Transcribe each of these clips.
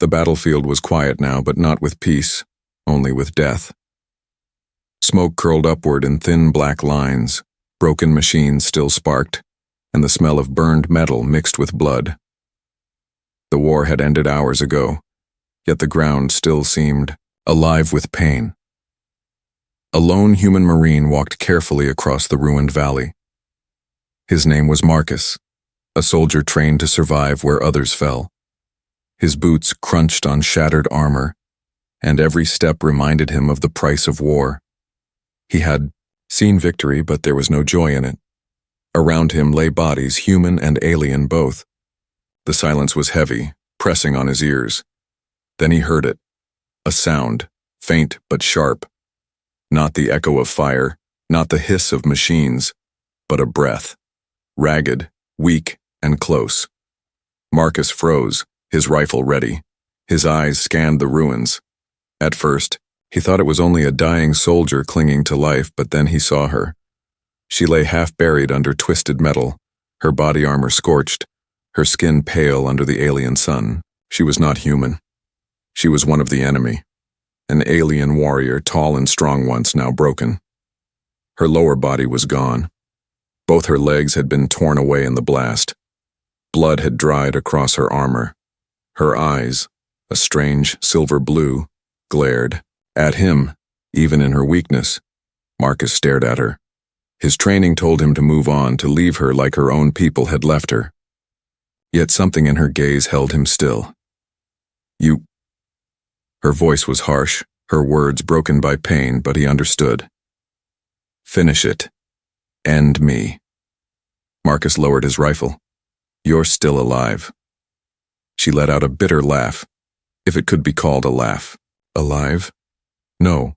The battlefield was quiet now, but not with peace, only with death. Smoke curled upward in thin black lines, broken machines still sparked, and the smell of burned metal mixed with blood. The war had ended hours ago, yet the ground still seemed alive with pain. A lone human marine walked carefully across the ruined valley. His name was Marcus, a soldier trained to survive where others fell. His boots crunched on shattered armor, and every step reminded him of the price of war. He had seen victory, but there was no joy in it. Around him lay bodies, human and alien both. The silence was heavy, pressing on his ears. Then he heard it, a sound, faint but sharp. Not the echo of fire, not the hiss of machines, but a breath, ragged, weak, and close. Marcus froze, his rifle ready. His eyes scanned the ruins. At first, he thought it was only a dying soldier clinging to life, but then he saw her. She lay half-buried under twisted metal, her body armor scorched, her skin pale under the alien sun. She was not human. She was one of the enemy, an alien warrior, tall and strong once, now broken. Her lower body was gone. Both her legs had been torn away in the blast. Blood had dried across her armor. Her eyes, a strange silver blue, glared at him, even in her weakness. Marcus stared at her. His training told him to move on, to leave her like her own people had left her. Yet something in her gaze held him still. You... Her voice was harsh, her words broken by pain, but he understood. Finish it. End me. Marcus lowered his rifle. You're still alive. She let out a bitter laugh, if it could be called a laugh. Alive? No.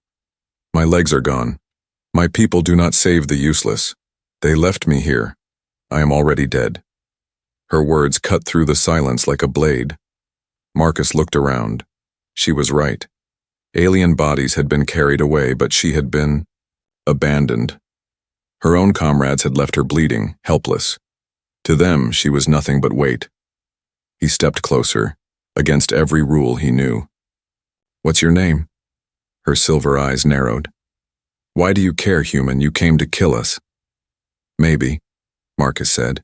My legs are gone. My people do not save the useless. They left me here. I am already dead. Her words cut through the silence like a blade. Marcus looked around. She was right. Alien bodies had been carried away, but she had been abandoned. Her own comrades had left her bleeding, helpless. To them, she was nothing but weight. He stepped closer, against every rule he knew. What's your name? Her silver eyes narrowed. Why do you care, human? You came to kill us. Maybe, Marcus said.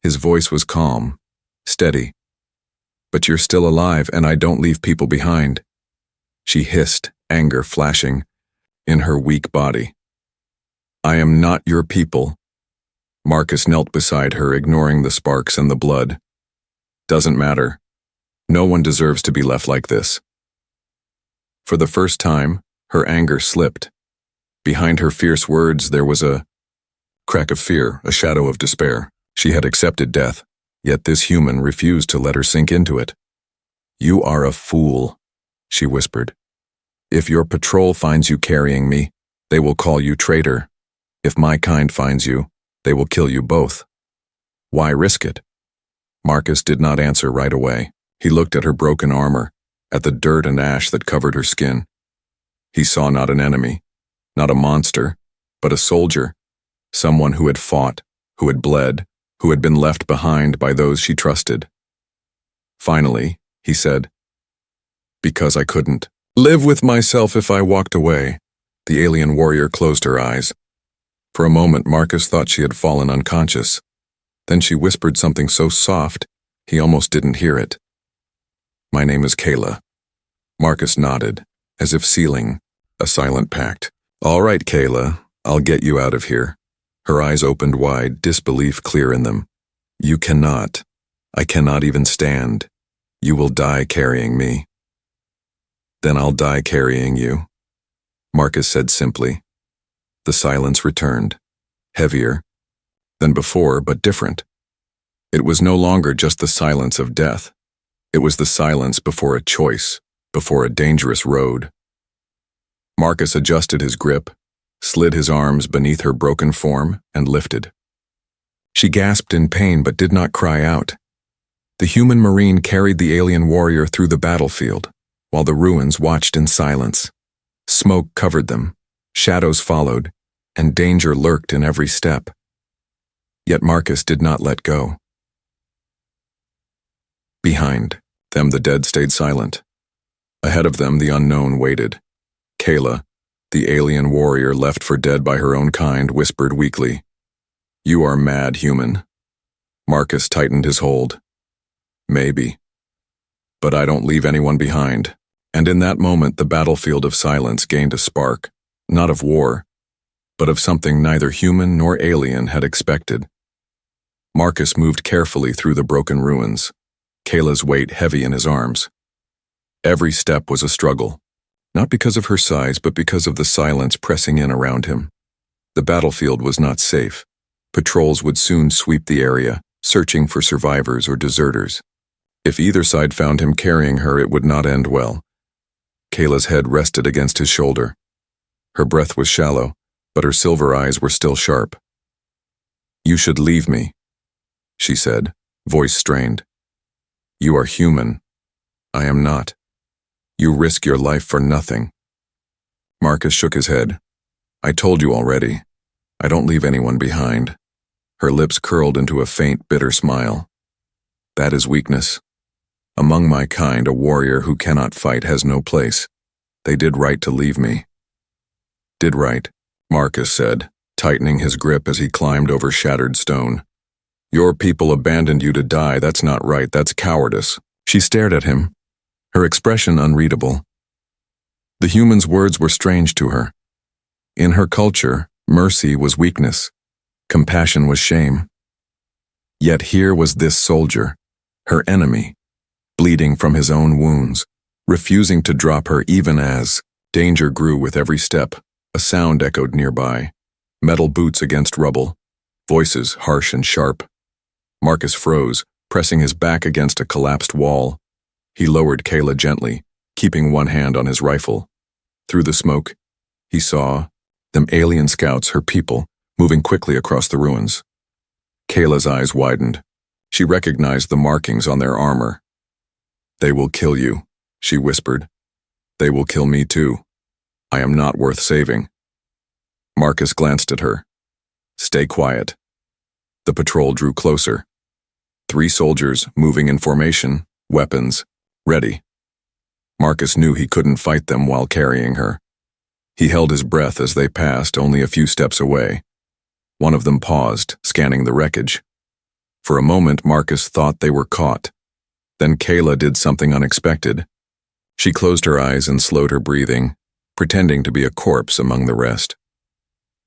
His voice was calm, steady. But you're still alive, and I don't leave people behind. She hissed, anger flashing in her weak body. I am not your people. Marcus knelt beside her, ignoring the sparks and the blood. Doesn't matter. No one deserves to be left like this. For the first time, her anger slipped. Behind her fierce words, there was a crack of fear, a shadow of despair. She had accepted death, yet this human refused to let her sink into it. You are a fool, she whispered. If your patrol finds you carrying me, they will call you traitor. If my kind finds you, they will kill you both. Why risk it? Marcus did not answer right away. He looked at her broken armor, at the dirt and ash that covered her skin. He saw not an enemy, not a monster, but a soldier, someone who had fought, who had bled, who had been left behind by those she trusted. Finally, he said, because I couldn't live with myself if I walked away. The alien warrior closed her eyes. For a moment, Marcus thought she had fallen unconscious. Then she whispered something so soft, he almost didn't hear it. My name is Kayla. Marcus nodded, as if sealing a silent pact. All right, Kayla, I'll get you out of here. Her eyes opened wide, disbelief clear in them. You cannot. I cannot even stand. You will die carrying me. Then I'll die carrying you, Marcus said simply. The silence returned, heavier than before, but different. It was no longer just the silence of death. It was the silence before a choice, before a dangerous road. Marcus adjusted his grip, slid his arms beneath her broken form, and lifted. She gasped in pain but did not cry out. The human marine carried the alien warrior through the battlefield, while the ruins watched in silence. Smoke covered them, shadows followed, and danger lurked in every step. Yet Marcus did not let go. Behind, The dead stayed silent. Ahead of them, the unknown waited. Kayla, the alien warrior left for dead by her own kind, whispered weakly, "You are mad, human." Marcus tightened his hold. "Maybe. But I don't leave anyone behind." And in that moment, the battlefield of silence gained a spark, not of war, but of something neither human nor alien had expected. Marcus moved carefully through the broken ruins, Kayla's weight heavy in his arms. Every step was a struggle, not because of her size, but because of the silence pressing in around him. The battlefield was not safe. Patrols would soon sweep the area, searching for survivors or deserters. If either side found him carrying her, it would not end well. Kayla's head rested against his shoulder. Her breath was shallow, but her silver eyes were still sharp. "You should leave me," she said, voice strained. "You are human. I am not. You risk your life for nothing." Marcus shook his head. "I told you already. I don't leave anyone behind." Her lips curled into a faint, bitter smile. "That is weakness. Among my kind, a warrior who cannot fight has no place. They did right to leave me." "Did right," Marcus said, tightening his grip as he climbed over shattered stone. "Your people abandoned you to die. That's not right. That's cowardice." She stared at him, her expression unreadable. The human's words were strange to her. In her culture, mercy was weakness. Compassion was shame. Yet here was this soldier, her enemy, bleeding from his own wounds, refusing to drop her even as danger grew with every step. A sound echoed nearby, metal boots against rubble, voices harsh and sharp. Marcus froze, pressing his back against a collapsed wall. He lowered Kayla gently, keeping one hand on his rifle. Through the smoke, he saw them alien scouts, her people, moving quickly across the ruins. Kayla's eyes widened. She recognized the markings on their armor. "They will kill you," she whispered. "They will kill me too. I am not worth saving." Marcus glanced at her. "Stay quiet." The patrol drew closer. 3 soldiers moving in formation, weapons ready. Marcus knew he couldn't fight them while carrying her. He held his breath as they passed, only a few steps away. One of them paused, scanning the wreckage. For a moment, Marcus thought they were caught. Then Kayla did something unexpected. She closed her eyes and slowed her breathing, pretending to be a corpse among the rest.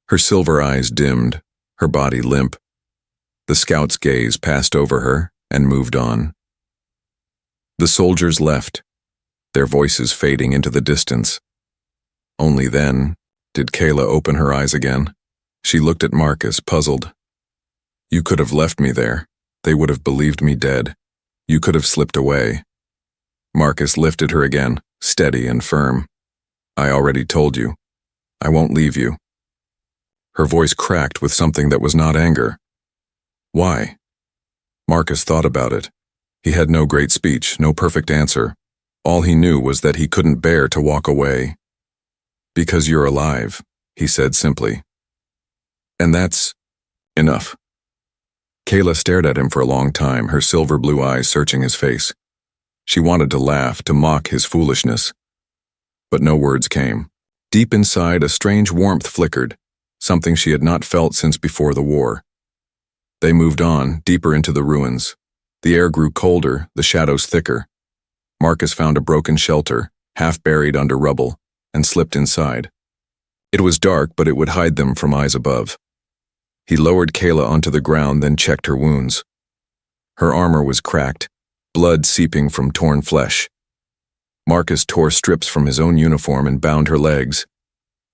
Her silver eyes dimmed, her body limp. The scout's gaze passed over her and moved on. The soldiers left, their voices fading into the distance. Only then did Kayla open her eyes again. She looked at Marcus, puzzled. "You could have left me there. They would have believed me dead. You could have slipped away." Marcus lifted her again, steady and firm. "I already told you. I won't leave you." Her voice cracked with something that was not anger. "Why?" Marcus thought about it. He had no great speech, no perfect answer. All he knew was that he couldn't bear to walk away. "Because you're alive," he said simply. "And that's enough." Kayla stared at him for a long time, her silver blue eyes searching his face. She wanted to laugh, to mock his foolishness. But no words came. Deep inside, a strange warmth flickered, something she had not felt since before the war. They moved on, deeper into the ruins. The air grew colder, the shadows thicker. Marcus found a broken shelter, half buried under rubble, and slipped inside. It was dark, but it would hide them from eyes above. He lowered Kayla onto the ground, then checked her wounds. Her armor was cracked, blood seeping from torn flesh. Marcus tore strips from his own uniform and bound her legs.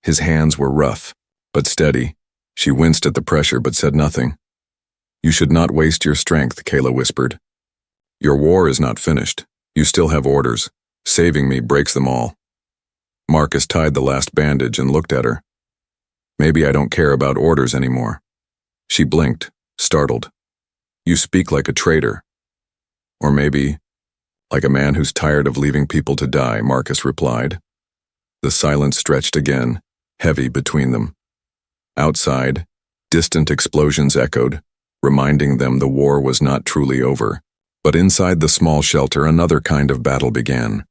His hands were rough, but steady. She winced at the pressure but said nothing. "You should not waste your strength," Kayla whispered. "Your war is not finished. You still have orders. Saving me breaks them all." Marcus tied the last bandage and looked at her. "Maybe I don't care about orders anymore." She blinked, startled. "You speak like a traitor." "Or maybe, like a man who's tired of leaving people to die," Marcus replied. The silence stretched again, heavy between them. Outside, distant explosions echoed, reminding them the war was not truly over. But inside the small shelter, another kind of battle began.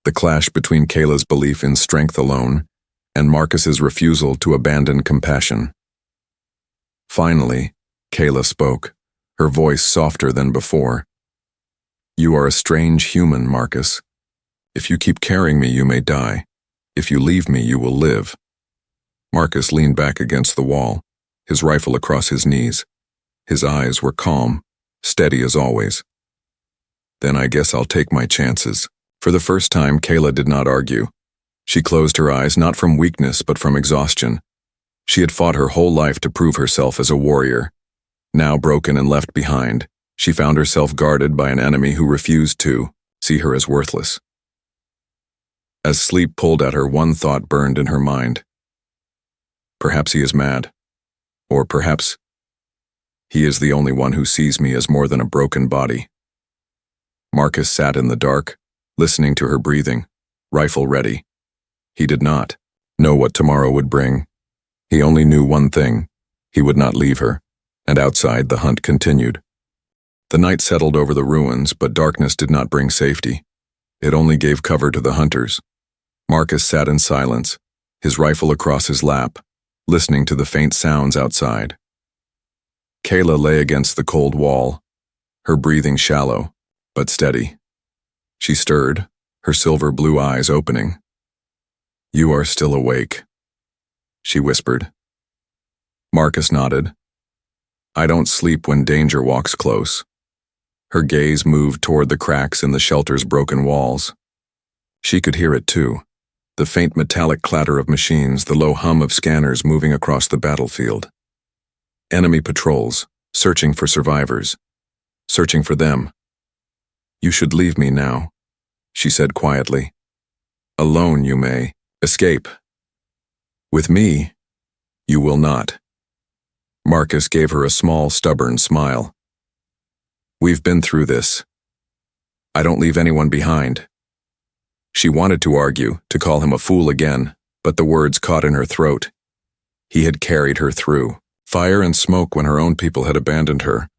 The clash between Kayla's belief in strength alone and Marcus's refusal to abandon compassion. Finally, Kayla spoke, her voice softer than before. "You are a strange human, Marcus. If you keep carrying me, you may die. If you leave me, you will live." Marcus leaned back against the wall, his rifle across his knees. His eyes were calm, steady as always. "Then I guess I'll take my chances." For the first time, Kayla did not argue. She closed her eyes, not from weakness but from exhaustion. She had fought her whole life to prove herself as a warrior. Now broken and left behind, she found herself guarded by an enemy who refused to see her as worthless. As sleep pulled at her, one thought burned in her mind. Perhaps he is mad. Or perhaps he is the only one who sees me as more than a broken body. Marcus sat in the dark, listening to her breathing, rifle ready. He did not know what tomorrow would bring. He only knew one thing: he would not leave her, and outside the hunt continued. The night settled over the ruins, but darkness did not bring safety. It only gave cover to the hunters. Marcus sat in silence, his rifle across his lap, listening to the faint sounds outside. Kayla lay against the cold wall, her breathing shallow, but steady. She stirred, her silver blue eyes opening. "You are still awake," she whispered. Marcus nodded. "I don't sleep when danger walks close." Her gaze moved toward the cracks in the shelter's broken walls. She could hear it too, the faint metallic clatter of machines, the low hum of scanners moving across the battlefield. Enemy patrols, searching for survivors, searching for them. "You should leave me now," she said quietly. "Alone you may escape. With me, you will not." Marcus gave her a small, stubborn smile. "We've been through this. I don't leave anyone behind." She wanted to argue, to call him a fool again, but the words caught in her throat. He had carried her through fire and smoke when her own people had abandoned her.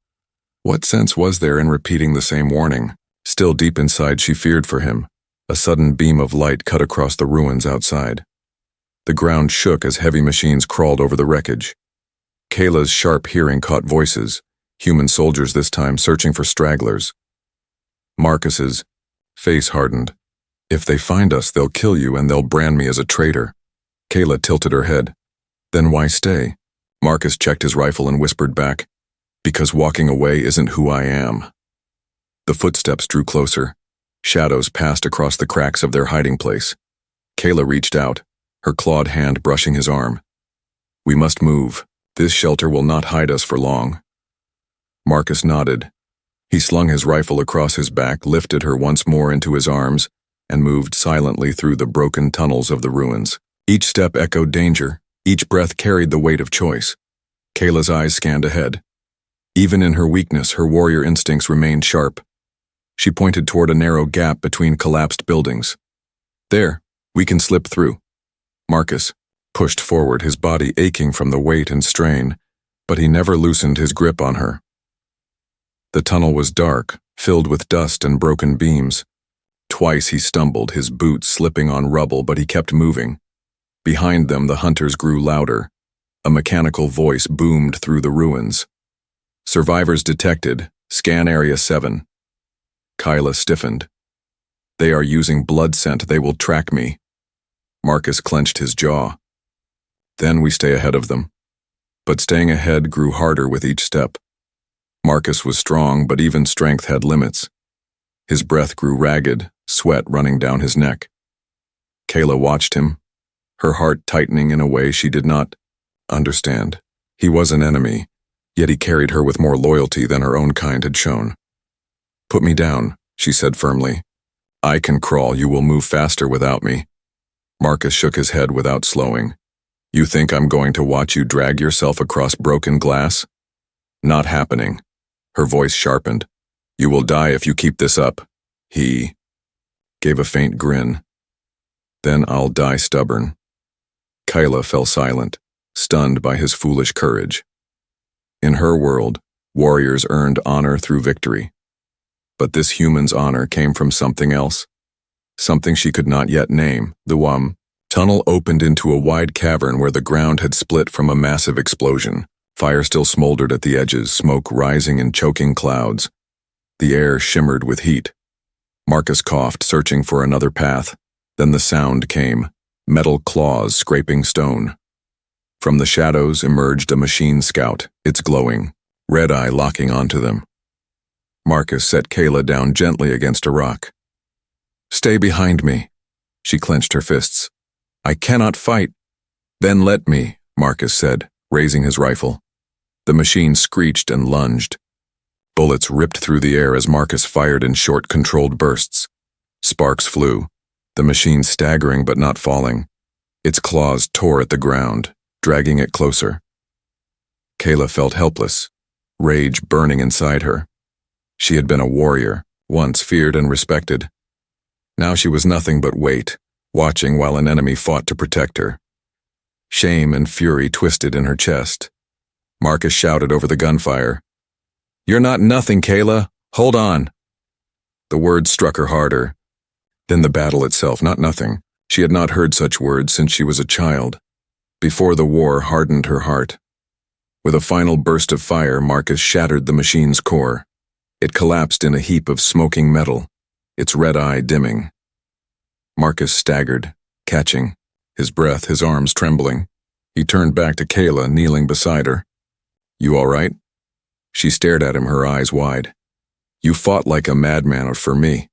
What sense was there in repeating the same warning? Still deep inside, she feared for him. A sudden beam of light cut across the ruins outside. The ground shook as heavy machines crawled over the wreckage. Kayla's sharp hearing caught voices, human soldiers this time, searching for stragglers. Marcus's face hardened. "If they find us, they'll kill you and they'll brand me as a traitor." Kayla tilted her head. "Then why stay?" Marcus checked his rifle and whispered back, "Because walking away isn't who I am." The footsteps drew closer. Shadows passed across the cracks of their hiding place. Kayla reached out, her clawed hand brushing his arm. "We must move. This shelter will not hide us for long." Marcus nodded. He slung his rifle across his back, lifted her once more into his arms, and moved silently through the broken tunnels of the ruins. Each step echoed danger, each breath carried the weight of choice. Kayla's eyes scanned ahead. Even in her weakness, her warrior instincts remained sharp. She pointed toward a narrow gap between collapsed buildings. "There, we can slip through." Marcus pushed forward, his body aching from the weight and strain, but he never loosened his grip on her. The tunnel was dark, filled with dust and broken beams. Twice he stumbled, his boots slipping on rubble, but he kept moving. Behind them, the hunters grew louder. A mechanical voice boomed through the ruins. "Survivors detected. Scan Area 7. Kayla stiffened. "They are using blood scent. They will track me." Marcus clenched his jaw. "Then we stay ahead of them." But staying ahead grew harder with each step. Marcus was strong, but even strength had limits. His breath grew ragged, sweat running down his neck. Kayla watched him, her heart tightening in a way she did not understand. He was an enemy, yet he carried her with more loyalty than her own kind had shown. "Put me down," she said firmly. "I can crawl. You will move faster without me." Marcus shook his head without slowing. "You think I'm going to watch you drag yourself across broken glass? Not happening." Her voice sharpened. "You will die if you keep this up." He gave a faint grin. "Then I'll die stubborn." Kayla fell silent, stunned by his foolish courage. In her world, warriors earned honor through victory. But this human's honor came from something else. Something she could not yet name. The tunnel opened into a wide cavern where the ground had split from a massive explosion. Fire still smoldered at the edges, smoke rising in choking clouds. The air shimmered with heat. Marcus coughed, searching for another path. Then the sound came, metal claws scraping stone. From the shadows emerged a machine scout, its glowing, red eye locking onto them. Marcus set Kayla down gently against a rock. "Stay behind me." She clenched her fists. "I cannot fight." "Then let me," Marcus said, raising his rifle. The machine screeched and lunged. Bullets ripped through the air as Marcus fired in short, controlled bursts. Sparks flew, the machine staggering but not falling. Its claws tore at the ground, dragging it closer. Kayla felt helpless, rage burning inside her. She had been a warrior, once feared and respected. Now she was nothing but weight, watching while an enemy fought to protect her. Shame and fury twisted in her chest. Marcus shouted over the gunfire, "You're not nothing, Kayla. Hold on." The words struck her harder. Then the battle itself, not nothing. She had not heard such words since she was a child. Before the war hardened her heart. With a final burst of fire, Marcus shattered the machine's core. It collapsed in a heap of smoking metal, its red eye dimming. Marcus staggered, catching, his breath, his arms trembling. He turned back to Kayla, kneeling beside her. "You all right?" She stared at him, her eyes wide. "You fought like a madman for me."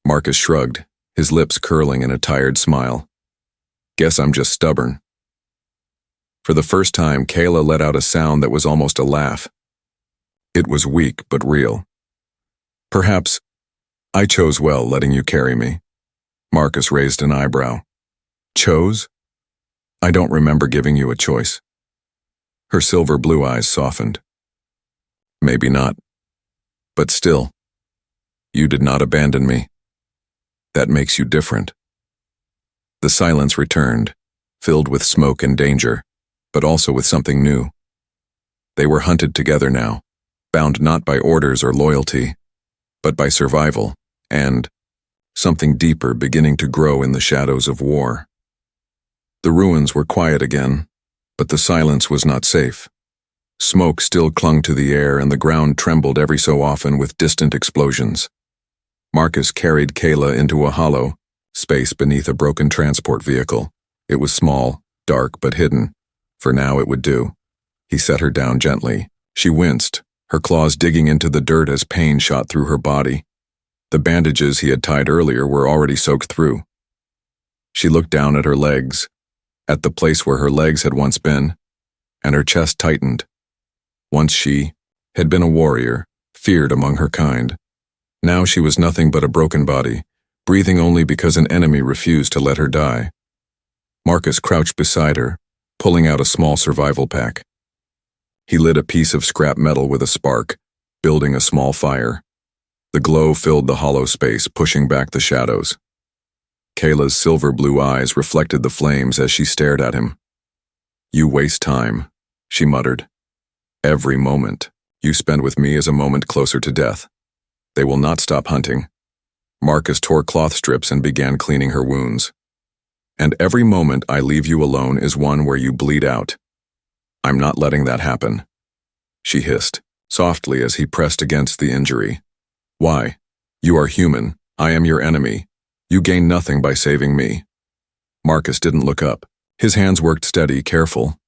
Marcus shrugged, his lips curling in a tired smile. "Guess I'm just stubborn." For the first time, Kayla let out a sound that was almost a laugh. It was weak but real. "Perhaps I chose well letting you carry me." Marcus raised an eyebrow. "Chose? I don't remember giving you a choice." Her silver blue eyes softened. "Maybe not. But still, you did not abandon me. That makes you different." The silence returned, filled with smoke and danger, but also with something new. They were hunted together now, bound not by orders or loyalty, but by survival, and something deeper beginning to grow in the shadows of war. The ruins were quiet again, but the silence was not safe. Smoke still clung to the air and the ground trembled every so often with distant explosions. Marcus carried Kayla into a hollow space beneath a broken transport vehicle. It was small, dark, but hidden. For now it would do. He set her down gently. She winced, her claws digging into the dirt as pain shot through her body. The bandages he had tied earlier were already soaked through. She looked down at her legs, at the place where her legs had once been, and her chest tightened. Once she had been a warrior, feared among her kind. Now she was nothing but a broken body, breathing only because an enemy refused to let her die. Marcus crouched beside her, pulling out a small survival pack. He lit a piece of scrap metal with a spark, building a small fire. The glow filled the hollow space, pushing back the shadows. Kayla's silver blue eyes reflected the flames as she stared at him. "You waste time," she muttered. "Every moment you spend with me is a moment closer to death. They will not stop hunting." Marcus tore cloth strips and began cleaning her wounds. "And every moment I leave you alone is one where you bleed out. I'm not letting that happen," she hissed, softly as he pressed against the injury. "Why? You are human. I am your enemy. You gain nothing by saving me." Marcus didn't look up. His hands worked steady, careful.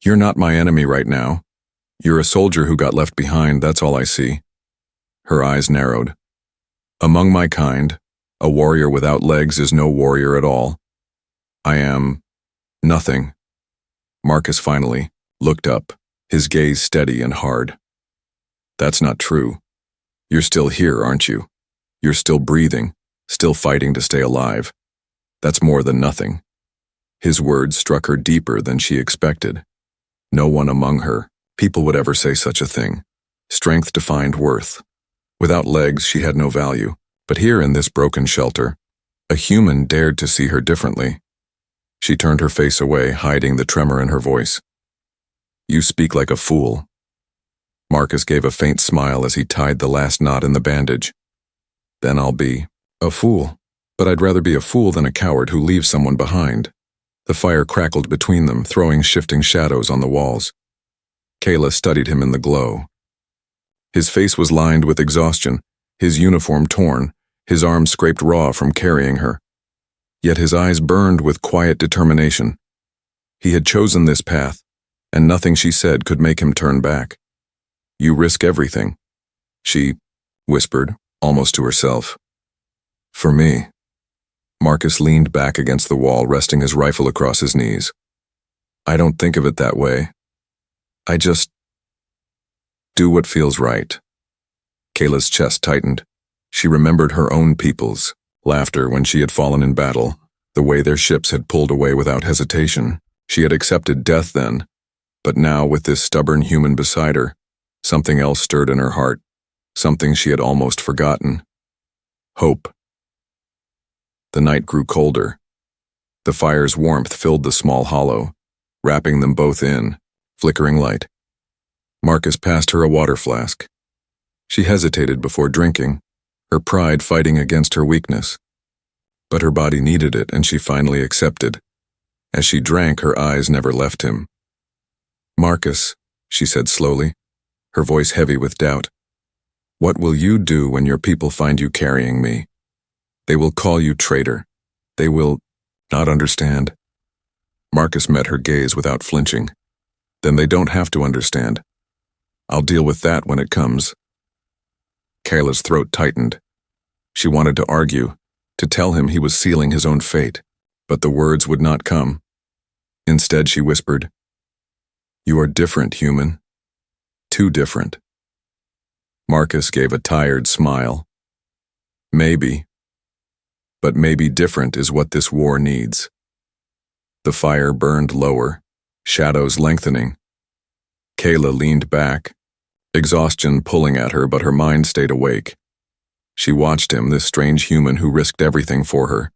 "You're not my enemy right now. You're a soldier who got left behind, that's all I see." Her eyes narrowed. "Among my kind, a warrior without legs is no warrior at all. I am nothing." Marcus finally looked up, his gaze steady and hard. "That's not true. You're still here, aren't you? You're still breathing, still fighting to stay alive. That's more than nothing." His words struck her deeper than she expected. No one among her people would ever say such a thing. Strength defined worth. Without legs, she had no value. But here in this broken shelter, a human dared to see her differently. She turned her face away, hiding the tremor in her voice. "You speak like a fool." Marcus gave a faint smile as he tied the last knot in the bandage. Then I'll be a fool. But I'd rather be a fool than a coward who leaves someone behind. The fire crackled between them, throwing shifting shadows on the walls. Kayla studied him in the glow. His face was lined with exhaustion, his uniform torn, his arms scraped raw from carrying her. Yet his eyes burned with quiet determination. He had chosen this path, and nothing she said could make him turn back. You risk everything, she whispered, almost to herself. For me. Marcus leaned back against the wall, resting his rifle across his knees. I don't think of it that way. I just do what feels right. Kayla's chest tightened. She remembered her own people's laughter when she had fallen in battle, the way their ships had pulled away without hesitation. She had accepted death then, but now with this stubborn human beside her, something else stirred in her heart, something she had almost forgotten. Hope. The night grew colder. The fire's warmth filled the small hollow, wrapping them both in flickering light. Marcus passed her a water flask. She hesitated before drinking, her pride fighting against her weakness. But her body needed it, and she finally accepted. As she drank, her eyes never left him. Marcus, she said slowly, her voice heavy with doubt, what will you do when your people find you carrying me? They will call you traitor. They will not understand. Marcus met her gaze without flinching. Then they don't have to understand. I'll deal with that when it comes. Kayla's throat tightened. She wanted to argue, to tell him he was sealing his own fate, but the words would not come. Instead, she whispered, You are different, human. Too different. Marcus gave a tired smile. Maybe. But maybe different is what this war needs. The fire burned lower, shadows lengthening. Kayla leaned back, exhaustion pulling at her, but her mind stayed awake. She watched him, this strange human who risked everything for her.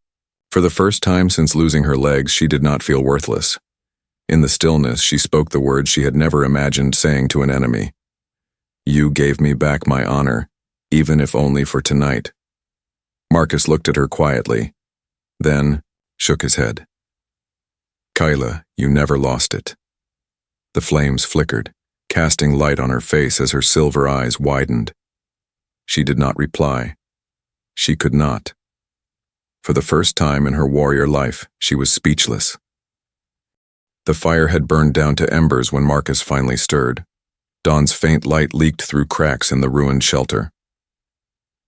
For the first time since losing her legs, she did not feel worthless. In the stillness, she spoke the words she had never imagined saying to an enemy. You gave me back my honor, even if only for tonight. Marcus looked at her quietly, then shook his head. Kayla, you never lost it. The flames flickered, casting light on her face as her silver eyes widened. She did not reply. She could not. For the first time in her warrior life, she was speechless. The fire had burned down to embers when Marcus finally stirred. Dawn's faint light leaked through cracks in the ruined shelter.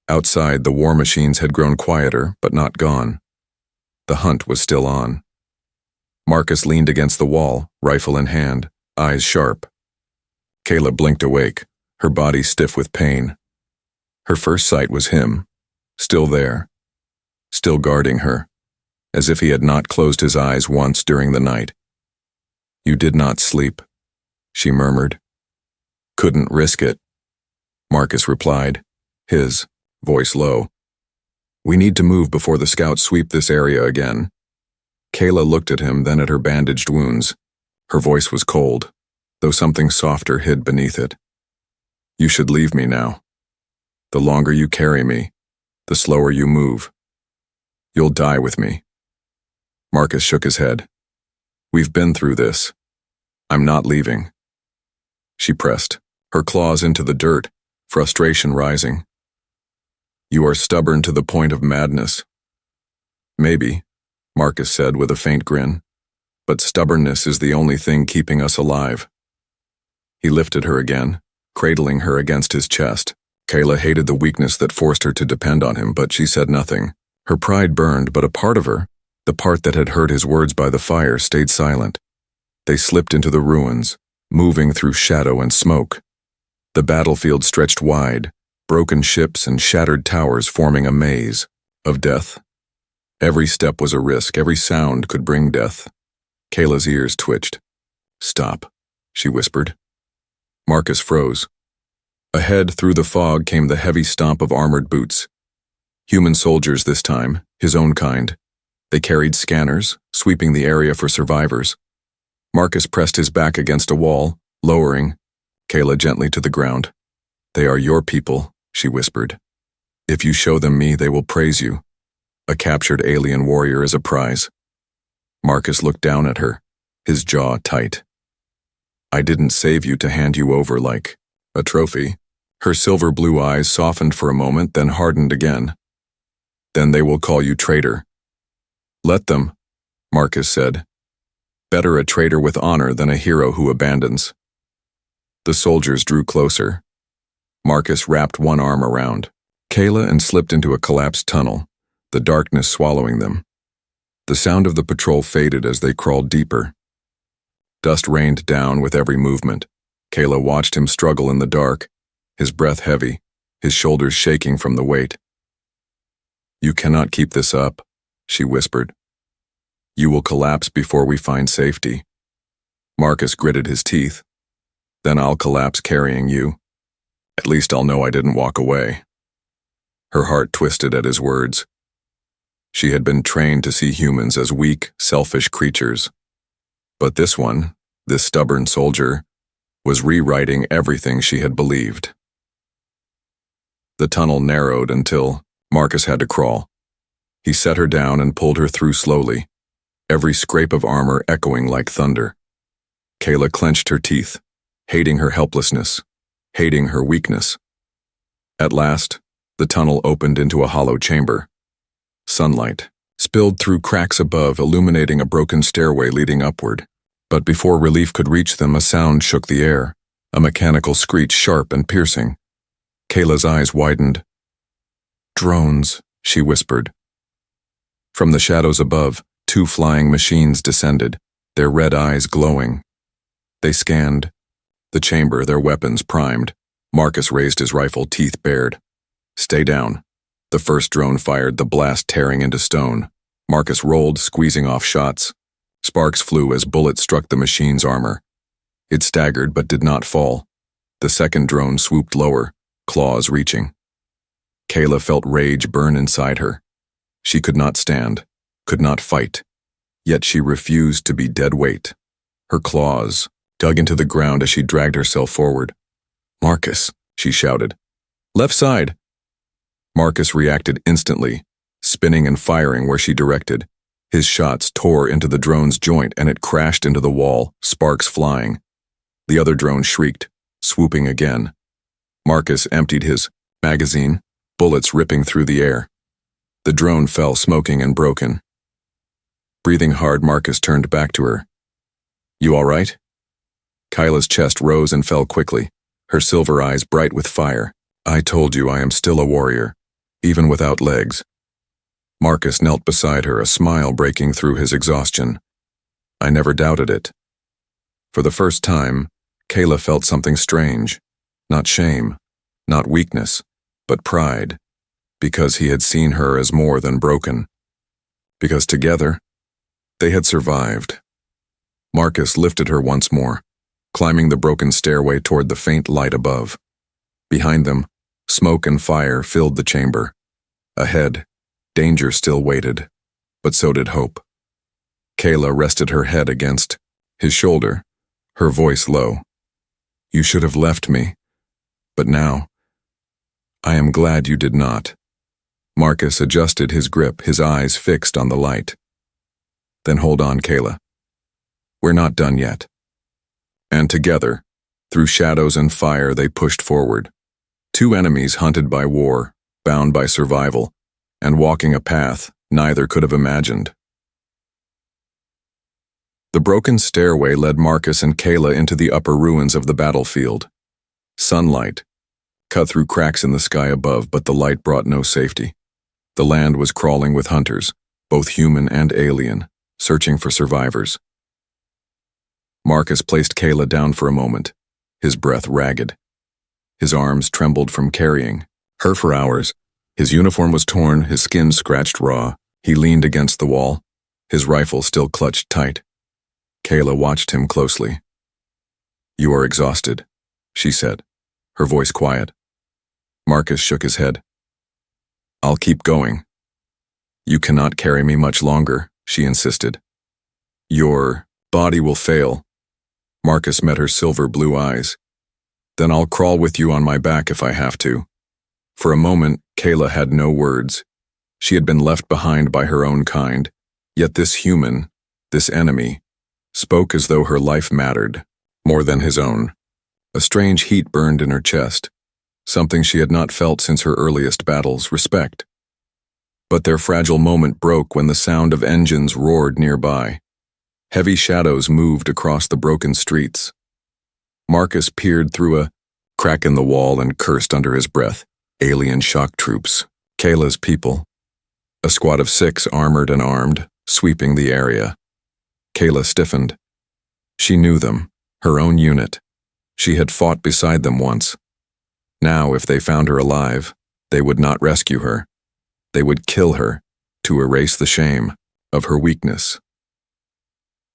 Outside, the war machines had grown quieter, but not gone. The hunt was still on. Marcus leaned against the wall, rifle in hand, eyes sharp. Kayla blinked awake, her body stiff with pain. Her first sight was him, still there, still guarding her, as if he had not closed his eyes once during the night. You did not sleep, she murmured. Couldn't risk it, Marcus replied, his voice low. We need to move before the scouts sweep this area again. Kayla looked at him, then at her bandaged wounds. Her voice was cold, though something softer hid beneath it. You should leave me now. The longer you carry me, the slower you move. You'll die with me. Marcus shook his head. We've been through this. I'm not leaving. She pressed, her claws into the dirt, frustration rising. You are stubborn to the point of madness. Maybe, Marcus said with a faint grin, but stubbornness is the only thing keeping us alive. He lifted her again, cradling her against his chest. Kayla hated the weakness that forced her to depend on him, but she said nothing. Her pride burned, but a part of her, the part that had heard his words by the fire, stayed silent. They slipped into the ruins, moving through shadow and smoke. The battlefield stretched wide, broken ships and shattered towers forming a maze of death. Every step was a risk, every sound could bring death. Kayla's ears twitched. Stop, she whispered. Marcus froze. Ahead through the fog came the heavy stomp of armored boots. Human soldiers this time, his own kind. They carried scanners, sweeping the area for survivors. Marcus pressed his back against a wall, lowering. Kayla gently to the ground. They are your people, she whispered. If you show them me, they will praise you. A captured alien warrior is a prize. Marcus looked down at her, his jaw tight. I didn't save you to hand you over like a trophy. Her silver blue eyes softened for a moment, then hardened again. Then they will call you traitor. Let them, Marcus said. Better a traitor with honor than a hero who abandons. The soldiers drew closer. Marcus wrapped one arm around Kayla and slipped into a collapsed tunnel, the darkness swallowing them. The sound of the patrol faded as they crawled deeper. Dust rained down with every movement. Kayla watched him struggle in the dark, his breath heavy, his shoulders shaking from the weight. You cannot keep this up, she whispered. You will collapse before we find safety. Marcus gritted his teeth. Then I'll collapse carrying you. At least I'll know I didn't walk away. Her heart twisted at his words. She had been trained to see humans as weak, selfish creatures. But this one, this stubborn soldier, was rewriting everything she had believed. The tunnel narrowed until Marcus had to crawl. He set her down and pulled her through slowly, every scrape of armor echoing like thunder. Kayla clenched her teeth, hating her helplessness, hating her weakness. At last, the tunnel opened into a hollow chamber. Sunlight spilled through cracks above, illuminating a broken stairway leading upward. But before relief could reach them, a sound shook the air, a mechanical screech sharp and piercing. Kayla's eyes widened. Drones, she whispered. From the shadows above, 2 flying machines descended, their red eyes glowing. They scanned the chamber, their weapons primed. Marcus raised his rifle, teeth bared. Stay down. The first drone fired, the blast tearing into stone. Marcus rolled, squeezing off shots. Sparks flew as bullets struck the machine's armor. It staggered but did not fall. The second drone swooped lower, claws reaching. Kayla felt rage burn inside her. She could not stand, could not fight. Yet she refused to be dead weight. Her claws dug into the ground as she dragged herself forward. Marcus, she shouted. Left side. Marcus reacted instantly, spinning and firing where she directed. His shots tore into the drone's joint and it crashed into the wall, sparks flying. The other drone shrieked, swooping again. Marcus emptied his magazine, bullets ripping through the air. The drone fell smoking and broken. Breathing hard, Marcus turned back to her. You all right? Kayla's chest rose and fell quickly, her silver eyes bright with fire. I told you I am still a warrior, even without legs. Marcus knelt beside her, a smile breaking through his exhaustion. I never doubted it. For the first time, Kayla felt something strange. Not shame, not weakness, but pride. Because he had seen her as more than broken. Because together, they had survived. Marcus lifted her once more, climbing the broken stairway toward the faint light above. Behind them, smoke and fire filled the chamber. Ahead, danger still waited, but so did hope. Kayla rested her head against his shoulder, her voice low. You should have left me, but now, I am glad you did not. Marcus adjusted his grip, his eyes fixed on the light. Then hold on, Kayla. We're not done yet. And together, through shadows and fire, they pushed forward. 2 enemies hunted by war, bound by survival, and walking a path neither could have imagined. The broken stairway led Marcus and Kayla into the upper ruins of the battlefield. Sunlight cut through cracks in the sky above, but the light brought no safety. The land was crawling with hunters, both human and alien, searching for survivors. Marcus placed Kayla down for a moment, his breath ragged. His arms trembled from carrying her for hours. His uniform was torn, his skin scratched raw. He leaned against the wall, his rifle still clutched tight. Kayla watched him closely. You are exhausted, she said, her voice quiet. Marcus shook his head. I'll keep going. You cannot carry me much longer, she insisted. Your body will fail. Marcus met her silver blue eyes. Then I'll crawl with you on my back if I have to. For a moment, Kayla had no words. She had been left behind by her own kind, yet this human, this enemy, spoke as though her life mattered, more than his own. A strange heat burned in her chest, something she had not felt since her earliest battles, respect. But their fragile moment broke when the sound of engines roared nearby. Heavy shadows moved across the broken streets. Marcus peered through a crack in the wall and cursed under his breath. Alien shock troops, Kayla's people. A squad of 6, armored and armed, sweeping the area. Kayla stiffened. She knew them, her own unit. She had fought beside them once. Now, if they found her alive, they would not rescue her. They would kill her, to erase the shame of her weakness.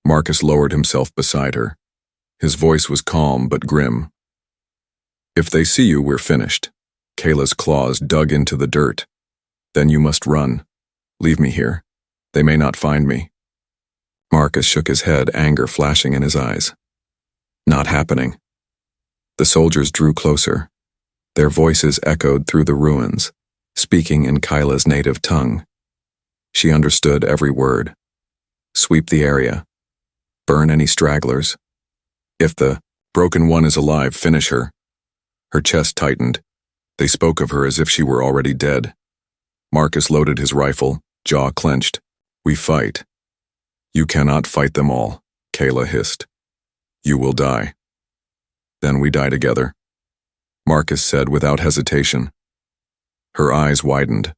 Marcus lowered himself beside her. His voice was calm but grim. If they see you, we're finished. Kayla's claws dug into the dirt. Then you must run. Leave me here. They may not find me. Marcus shook his head, anger flashing in his eyes. Not happening. The soldiers drew closer. Their voices echoed through the ruins, speaking in Kayla's native tongue. She understood every word. Sweep the area. Burn any stragglers. If the broken one is alive, finish her. Her chest tightened. They spoke of her as if she were already dead. Marcus loaded his rifle, jaw clenched. We fight. You cannot fight them all, Kayla hissed. You will die. Then we die together, Marcus said without hesitation. Her eyes widened.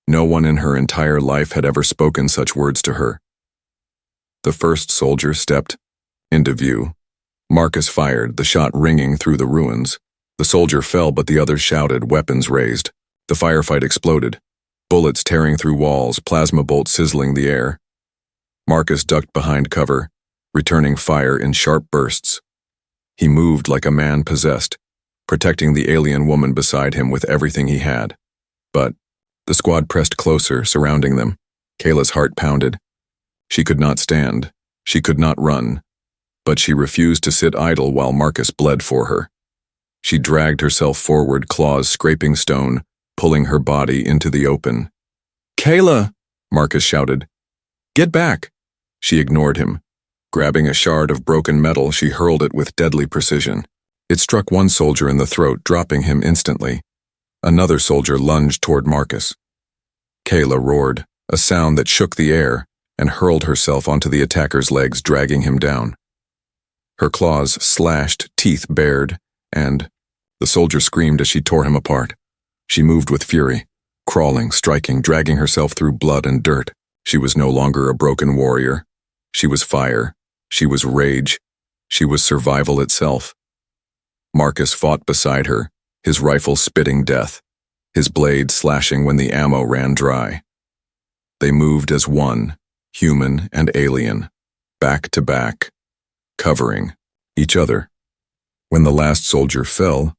No one in her entire life had ever spoken such words to her. The first soldier stepped into view. Marcus fired, the shot ringing through the ruins. The soldier fell, but the others shouted, weapons raised. The firefight exploded. Bullets tearing through walls, plasma bolts sizzling the air. Marcus ducked behind cover, returning fire in sharp bursts. He moved like a man possessed, protecting the alien woman beside him with everything he had. But the squad pressed closer, surrounding them. Kayla's heart pounded. She could not stand. She could not run. But she refused to sit idle while Marcus bled for her. She dragged herself forward, claws scraping stone, pulling her body into the open. Kayla! Marcus shouted. Get back! She ignored him. Grabbing a shard of broken metal, she hurled it with deadly precision. It struck one soldier in the throat, dropping him instantly. Another soldier lunged toward Marcus. Kayla roared, a sound that shook the air, and hurled herself onto the attacker's legs, dragging him down. Her claws slashed, teeth bared, and the soldier screamed as she tore him apart. She moved with fury, crawling, striking, dragging herself through blood and dirt. She was no longer a broken warrior. She was fire. She was rage. She was survival itself. Marcus fought beside her, his rifle spitting death, his blade slashing when the ammo ran dry. They moved as one, human and alien, back to back, covering each other. When the last soldier fell,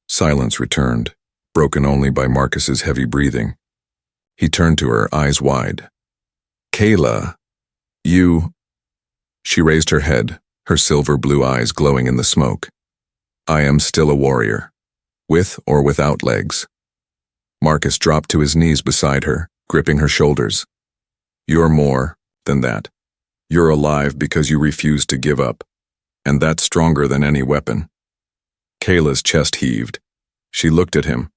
silence returned, broken only by Marcus's heavy breathing. He turned to her, eyes wide. Kayla, you... She raised her head, her silver blue eyes glowing in the smoke. I am still a warrior, with or without legs. Marcus dropped to his knees beside her, gripping her shoulders. You're more than that. You're alive because you refuse to give up, and that's stronger than any weapon. Kayla's chest heaved. She looked at him,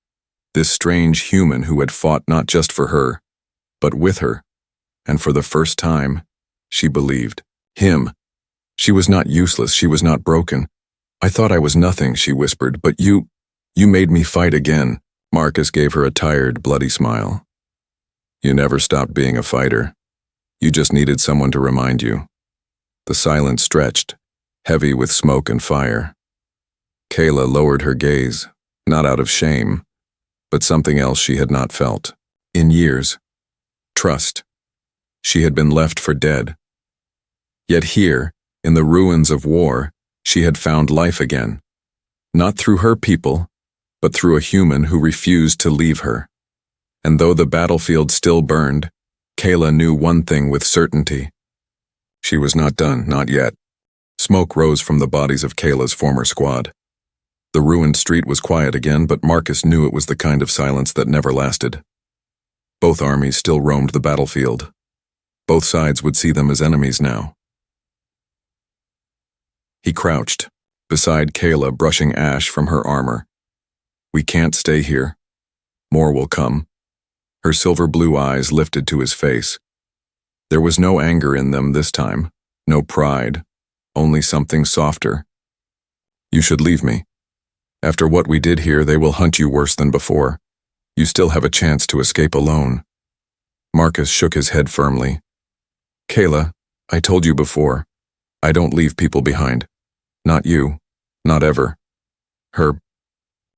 this strange human who had fought not just for her, but with her, and for the first time, she believed. Him. She was not useless, she was not broken. I thought I was nothing, she whispered, but you made me fight again. Marcus gave her a tired, bloody smile. You never stopped being a fighter. You just needed someone to remind you. The silence stretched, heavy with smoke and fire. Kayla lowered her gaze, not out of shame, but something else she had not felt. In years. Trust. She had been left for dead. Yet here, in the ruins of war, she had found life again. Not through her people, but through a human who refused to leave her. And though the battlefield still burned, Kayla knew one thing with certainty. She was not done, not yet. Smoke rose from the bodies of Kayla's former squad. The ruined street was quiet again, but Marcus knew it was the kind of silence that never lasted. Both armies still roamed the battlefield. Both sides would see them as enemies now. He crouched, beside Kayla, brushing ash from her armor. "We can't stay here. More will come." Her silver blue eyes lifted to his face. There was no anger in them this time, no pride, only something softer. "You should leave me. After what we did here, they will hunt you worse than before. You still have a chance to escape alone." Marcus shook his head firmly. "Kayla, I told you before, I don't leave people behind. Not you. Not ever." Her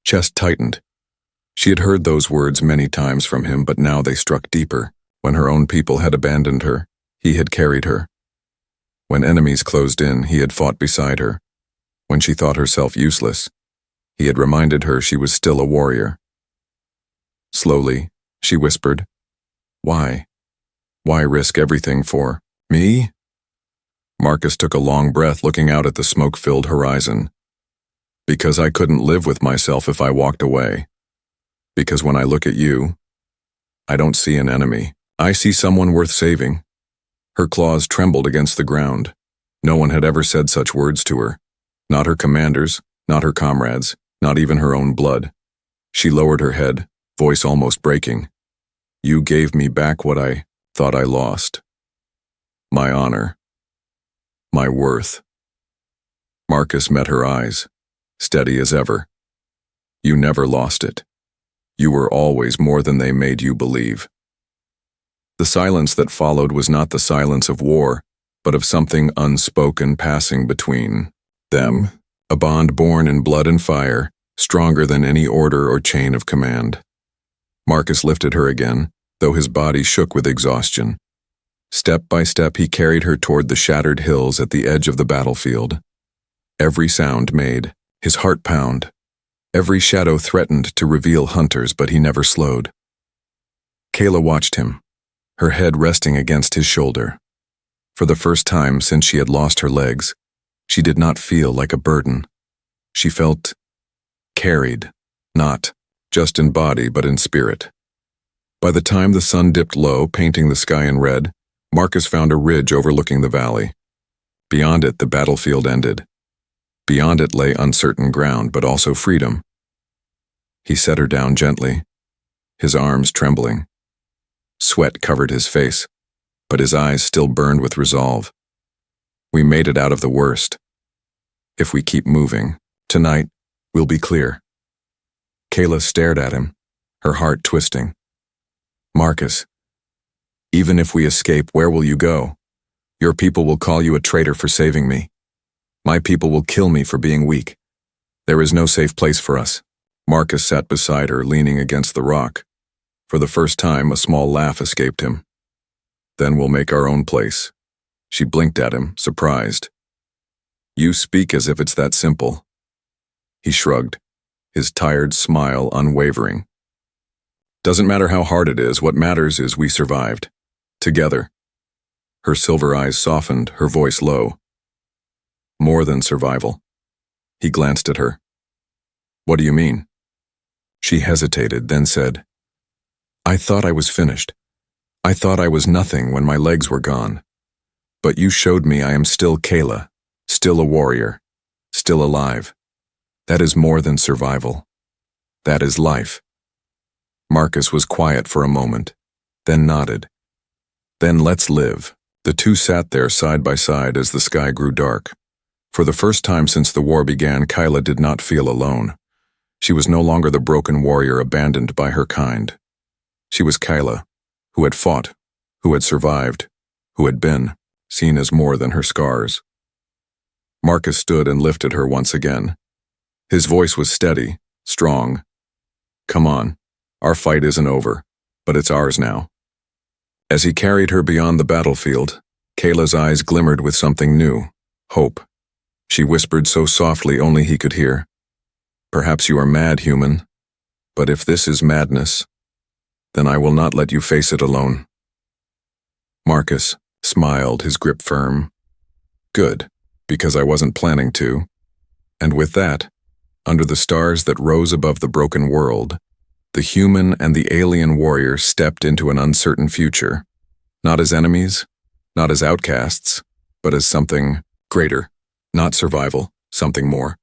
chest tightened. She had heard those words many times from him, but now they struck deeper. When her own people had abandoned her, he had carried her. When enemies closed in, he had fought beside her. When she thought herself useless, he had reminded her she was still a warrior. Slowly, she whispered, "Why? Why risk everything for me?" Marcus took a long breath, looking out at the smoke-filled horizon. "Because I couldn't live with myself if I walked away. Because when I look at you, I don't see an enemy. I see someone worth saving." Her claws trembled against the ground. No one had ever said such words to her. Not her commanders, not her comrades, not even her own blood. She lowered her head, voice almost breaking. "You gave me back what I thought I lost. My honor. My worth." Marcus met her eyes, steady as ever. "You never lost it. You were always more than they made you believe." The silence that followed was not the silence of war, but of something unspoken passing between them, a bond born in blood and fire, stronger than any order or chain of command. Marcus lifted her again, though his body shook with exhaustion. Step by step he carried her toward the shattered hills at the edge of the battlefield. Every sound made his heart pound. Every shadow threatened to reveal hunters, but he never slowed. Kayla watched him, her head resting against his shoulder. For the first time since she had lost her legs, she did not feel like a burden. She felt carried, not just in body but in spirit. By the time the sun dipped low, painting the sky in red, Marcus found a ridge overlooking the valley. Beyond it, the battlefield ended. Beyond it lay uncertain ground, but also freedom. He set her down gently, his arms trembling. Sweat covered his face, but his eyes still burned with resolve. "We made it out of the worst. If we keep moving, tonight, we'll be clear." Kayla stared at him, her heart twisting. "Marcus, even if we escape, where will you go? Your people will call you a traitor for saving me. My people will kill me for being weak. There is no safe place for us." Marcus sat beside her, leaning against the rock. For the first time, a small laugh escaped him. "Then we'll make our own place." She blinked at him, surprised. "You speak as if it's that simple." He shrugged, his tired smile unwavering. "Doesn't matter how hard it is, what matters is we survived. Together." Her silver eyes softened, her voice low. "More than survival." He glanced at her. "What do you mean?" She hesitated, then said, "I thought I was finished. I thought I was nothing when my legs were gone. But you showed me I am still Kayla, still a warrior, still alive. That is more than survival. That is life." Marcus was quiet for a moment, then nodded. "Then let's live." The two sat there side by side as the sky grew dark. For the first time since the war began, Kayla did not feel alone. She was no longer the broken warrior abandoned by her kind. She was Kayla, who had fought, who had survived, who had been seen as more than her scars. Marcus stood and lifted her once again. His voice was steady, strong. "Come on, our fight isn't over, but it's ours now." As he carried her beyond the battlefield, Kayla's eyes glimmered with something new, hope. She whispered so softly only he could hear, "Perhaps you are mad, human, but if this is madness, then I will not let you face it alone." Marcus smiled, his grip firm. "Good, because I wasn't planning to." And with that, Under the stars that rose above the broken world, the human and the alien warrior stepped into an uncertain future, not as enemies, not as outcasts, but as something greater, not survival, something more.